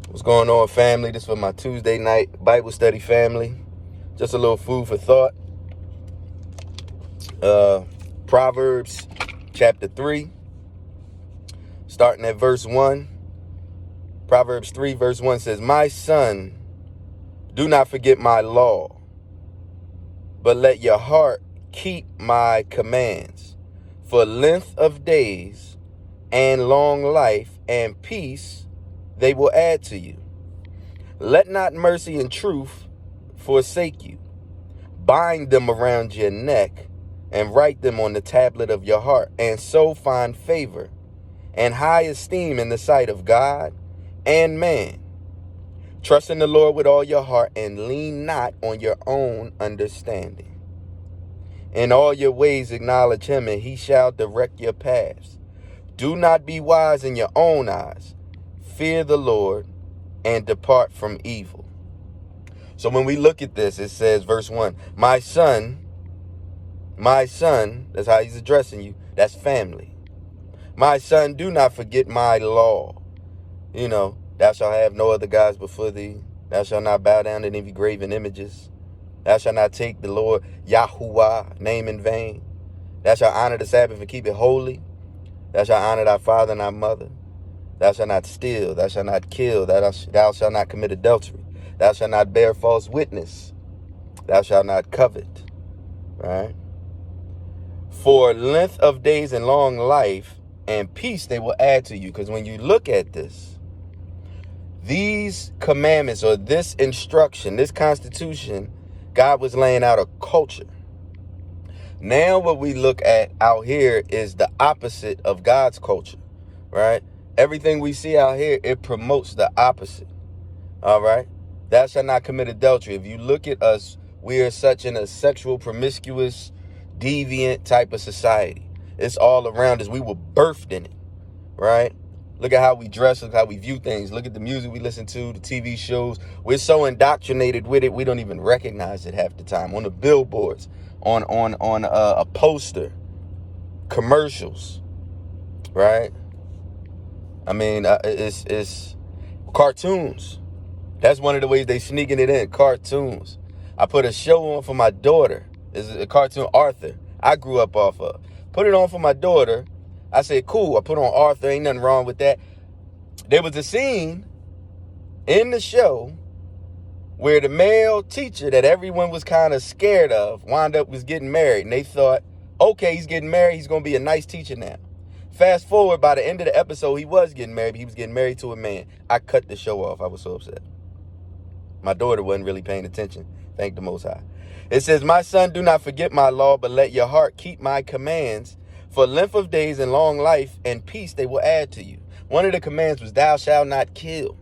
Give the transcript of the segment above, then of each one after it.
What's going on, family? This was my Tuesday night Bible study, family. Just a little food for thought. Proverbs chapter 3, starting at verse 1. Proverbs 3 verse 1 says, "My son, do not forget my law, but let your heart keep my commands. For length of days and long life and peace they will add to you. Let not mercy and truth forsake you. Bind them around your neck and write them on the tablet of your heart, and so find favor and high esteem in the sight of God and man. Trust in the Lord with all your heart and lean not on your own understanding. In all your ways acknowledge him, and he shall direct your paths. Do not be wise in your own eyes. Fear the Lord and depart from evil." So when we look at this, it says, verse 1, my son, that's how he's addressing you. That's family. "My son, do not forget my law. Thou shalt have no other gods before thee. Thou shalt not bow down to any graven images. Thou shalt not take the Lord Yahuwah name in vain. Thou shalt honor the Sabbath and keep it holy. Thou shalt honor thy father and thy mother. Thou shalt not steal. Thou shalt not kill. Thou shalt not commit adultery. Thou shalt not bear false witness. Thou shalt not covet." Right? "For length of days and long life and peace they will add to you." Because when you look at this, these commandments or this instruction, this constitution, God was laying out a culture. Now what we look at out here is the opposite of God's culture, right? Everything we see out here, it promotes the opposite. All right? "Thou shalt not commit adultery." If you look at us, we are such in a sexual, promiscuous, deviant type of society. It's all around us. We were birthed in it, right? Look at how we dress, look how we view things. Look at the music we listen to, the TV shows. We're so indoctrinated with it, we don't even recognize it half the time. On the billboards, on a poster, commercials, right? I mean, it's cartoons. That's one of the ways they sneaking it in, cartoons. I put a show on for my daughter. It's a cartoon, Arthur. I grew up off of. Put it on for my daughter. I said, cool. I put on Arthur. Ain't nothing wrong with that. There was a scene in the show where the male teacher that everyone was kind of scared of was getting married. And they thought, okay, he's getting married. He's going to be a nice teacher now. Fast forward, by the end of the episode, he was getting married. He was getting married to a man. I cut the show off. I was so upset. My daughter wasn't really paying attention. Thank the Most High. It says, "My son, do not forget my law, but let your heart keep my commands. For length of days and long life and peace they will add to you." One of the commands was, "Thou shalt not kill."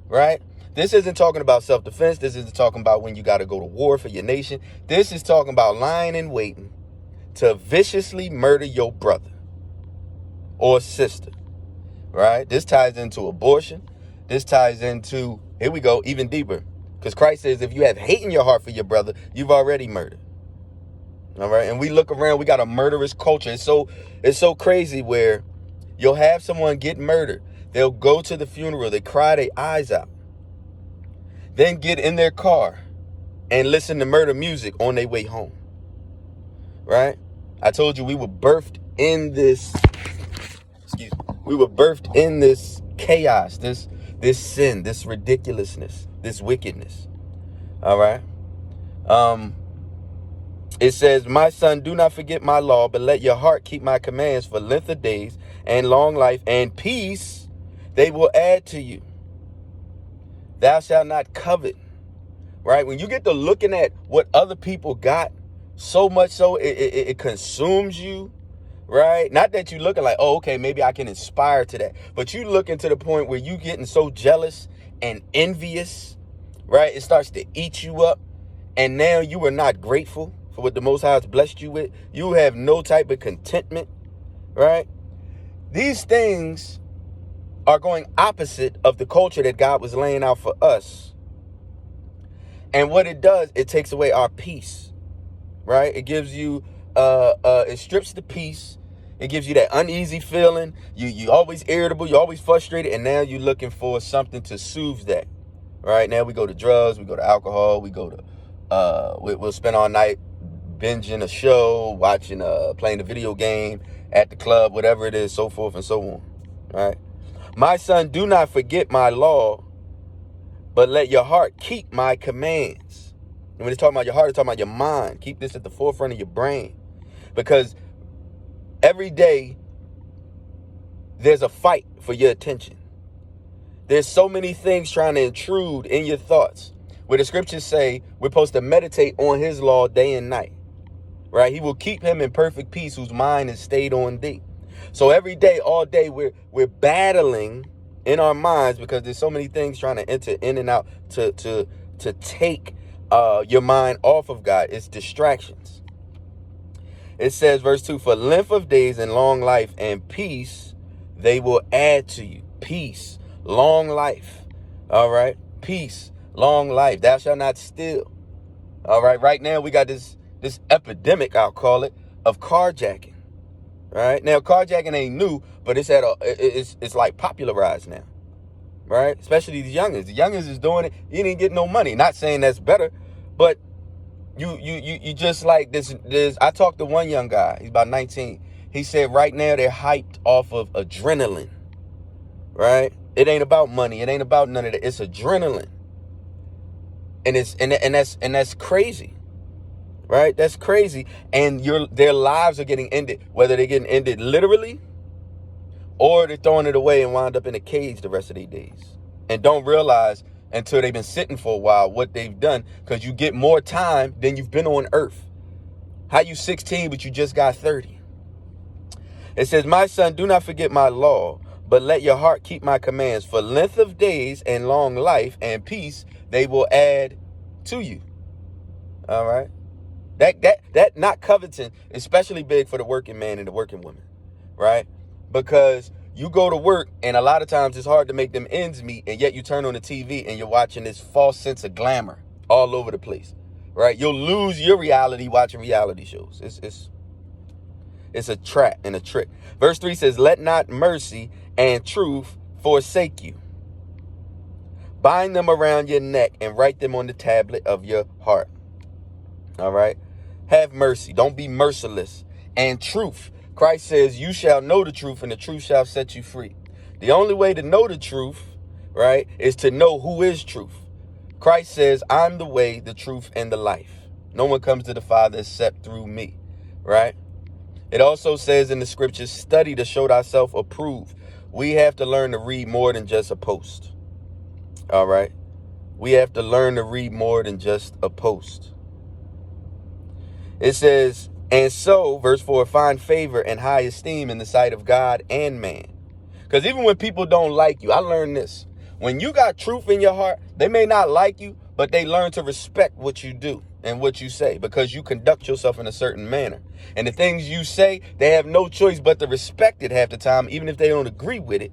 Right? This isn't talking about self-defense. This isn't talking about when you got to go to war for your nation. This is talking about lying and waiting to viciously murder your brother or sister. Right? This ties into abortion. This ties into, here we go, even deeper. Because Christ says if you have hate in your heart for your brother, you've already murdered. All right. And we look around, we got a murderous culture. It's so crazy where you'll have someone get murdered. They'll go to the funeral. They cry their eyes out. Then get in their car and listen to murder music on their way home. Right? I told you we were birthed in this, we were birthed in this chaos, this sin, this ridiculousness, this wickedness. All right. It says, "My son, do not forget my law, but let your heart keep my commands. For length of days and long life and peace they will add to you. Thou shalt not covet." Right? When you get to looking at what other people got, so much so it consumes you. Right? Not that you looking like, oh, okay, maybe I can inspire to that. But you looking to the point where you getting so jealous and envious. Right? It starts to eat you up. And now you are not grateful for what the Most High has blessed you with. You have no type of contentment. Right? These things are going opposite of the culture that God was laying out for us. And what it does, it takes away our peace. Right? It gives you, it strips the peace. It gives you that uneasy feeling. You always irritable. You're always frustrated. And now you're looking for something to soothe that. Right now we go to drugs. We go to alcohol. We go to, we'll spend all night binging a show, watching, playing a video game at the club, whatever it is, so forth and so on. Right. My son, do not forget my law, but let your heart keep my commands. And when it's talking about your heart, it's talking about your mind. Keep this at the forefront of your brain. Because every day, there's a fight for your attention. There's so many things trying to intrude in your thoughts. Where the scriptures say we're supposed to meditate on his law day and night. Right? He will keep him in perfect peace whose mind is stayed on thee. So every day, all day, we're battling in our minds because there's so many things trying to enter in and out to take your mind off of God. It's distractions. It says, verse 2, for length of days and long life and peace, they will add to you. Peace, long life. All right. Peace, long life. Thou shalt not steal. All right. Right now, we got this epidemic, I'll call it, of carjacking. Right now, carjacking ain't new, but it's like popularized now. Right. Especially these youngins. The youngins is doing it. You didn't get no money. Not saying that's better, but you just like this. I talked to one young guy. He's about 19. He said right now they're hyped off of adrenaline. Right. It ain't about money. It ain't about none of that. It's adrenaline. And that's crazy. Right? That's crazy. And their lives are getting ended, whether they're getting ended literally or they're throwing it away and wind up in a cage the rest of their days. And don't realize until they've been sitting for a while what they've done, because you get more time than you've been on earth. How you 16, but you just got 30. It says, my son, do not forget my law, but let your heart keep my commands. For length of days and long life and peace, they will add to you. All right. That not coveting, especially big for the working man and the working woman, right? Because you go to work and a lot of times it's hard to make them ends meet, and yet you turn on the TV and you're watching this false sense of glamour all over the place, right? You'll lose your reality watching reality shows. It's a trap and a trick. Verse 3 says, let not mercy and truth forsake you. Bind them around your neck and write them on the tablet of your heart. All right. Have mercy. Don't be merciless. And truth. Christ says, you shall know the truth and the truth shall set you free. The only way to know the truth, right, is to know who is truth. Christ says, I'm the way, the truth, and the life. No one comes to the Father except through me, right? It also says in the scriptures, study to show thyself approved. We have to learn to read more than just a post. All right. We have to learn to read more than just a post. It says, and so, verse 4, find favor and high esteem in the sight of God and man. Because even when people don't like you, I learned this. When you got truth in your heart, they may not like you, but they learn to respect what you do and what you say because you conduct yourself in a certain manner. And the things you say, they have no choice but to respect it half the time, even if they don't agree with it,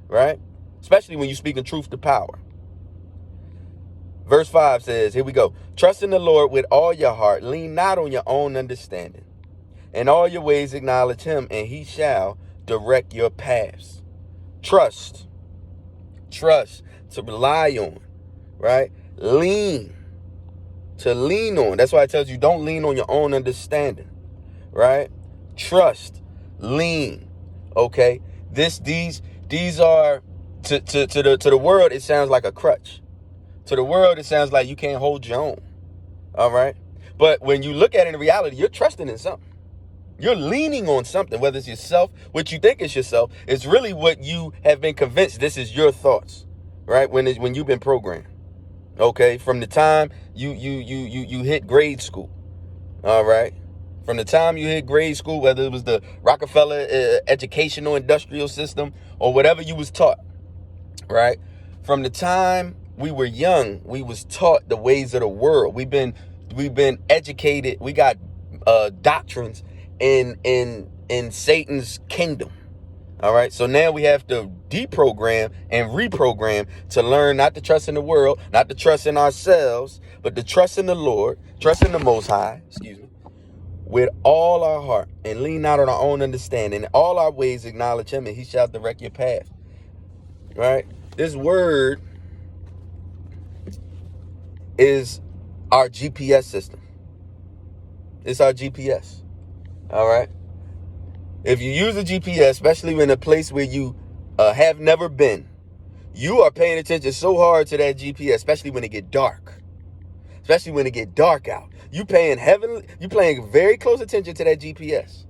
right? Especially when you're speaking truth to power. Verse 5 says, here we go. Trust in the Lord with all your heart. Lean not on your own understanding. In all your ways acknowledge him, and he shall direct your paths. Trust. To rely on, right? To lean on. That's why it tells you don't lean on your own understanding, right? Trust. Lean. Okay? These are, to the world, it sounds like a crutch. To the world, it sounds like you can't hold your own. All right. But when you look at it in reality, you're trusting in something. You're leaning on something, whether it's yourself, what you think is yourself. It's really what you have been convinced this is your thoughts, right? When you've been programmed. OK, from the time you hit grade school. All right. From the time you hit grade school, whether it was the Rockefeller educational industrial system or whatever you was taught. Right. From the time we were young, we was taught the ways of the world. We've been educated. We got doctrines in Satan's kingdom. All right. So now we have to deprogram and reprogram to learn not to trust in the world, not to trust in ourselves, but to trust in the Lord, trust in the Most High, with all our heart and lean not on our own understanding. In all our ways acknowledge him, and he shall direct your path. Right? This word is our GPS system. It's our GPS. All right? If you use a GPS, especially in a place where you have never been, you are paying attention so hard to that GPS, especially when it get dark. Especially when it get dark out. You paying very close attention to that GPS.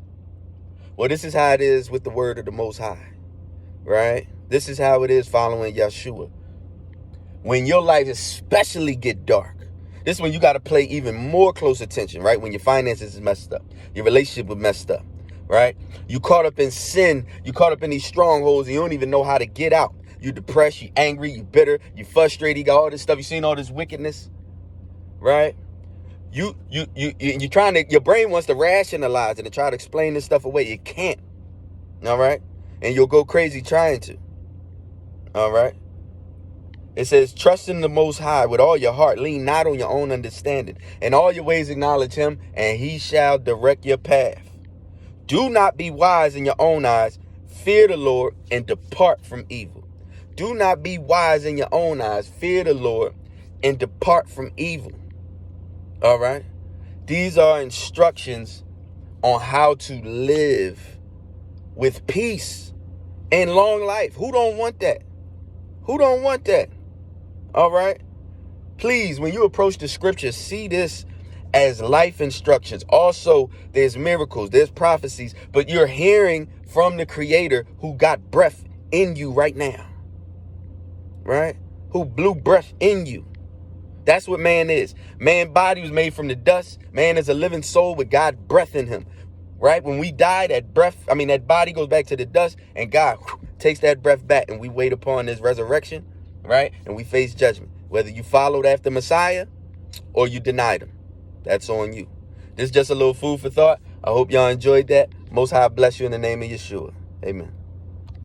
Well, this is how it is with the word of the Most High. Right? This is how it is following Yeshua. When your life especially get dark, this is when you got to pay even more close attention, right? When your finances is messed up, your relationship is messed up, right? You caught up in sin, you caught up in these strongholds, and you don't even know how to get out. You depressed, you angry, you bitter, you frustrated, you got all this stuff, you seen all this wickedness, right? You're trying to, your brain wants to rationalize it and try to explain this stuff away. It can't, all right? And you'll go crazy trying to, all right? It says, trust in the Most High with all your heart. Lean not on your own understanding. In all your ways acknowledge him, and he shall direct your path. Do not be wise in your own eyes. Fear the Lord and depart from evil. Do not be wise in your own eyes. Fear the Lord and depart from evil. All right? These are instructions on how to live with peace and long life. Who don't want that? Who don't want that? All right. Please, when you approach the scriptures, see this as life instructions. Also, there's miracles, there's prophecies, but you're hearing from the Creator who got breath in you right now. Right? Who blew breath in you. That's what man is. Man's body was made from the dust. Man is a living soul with God's breath in him. Right? When we die, that body goes back to the dust, and God takes that breath back, and we wait upon his resurrection. Right? And we face judgment. Whether you followed after Messiah or you denied him. That's on you. This is just a little food for thought. I hope y'all enjoyed that. Most High bless you in the name of Yeshua. Amen.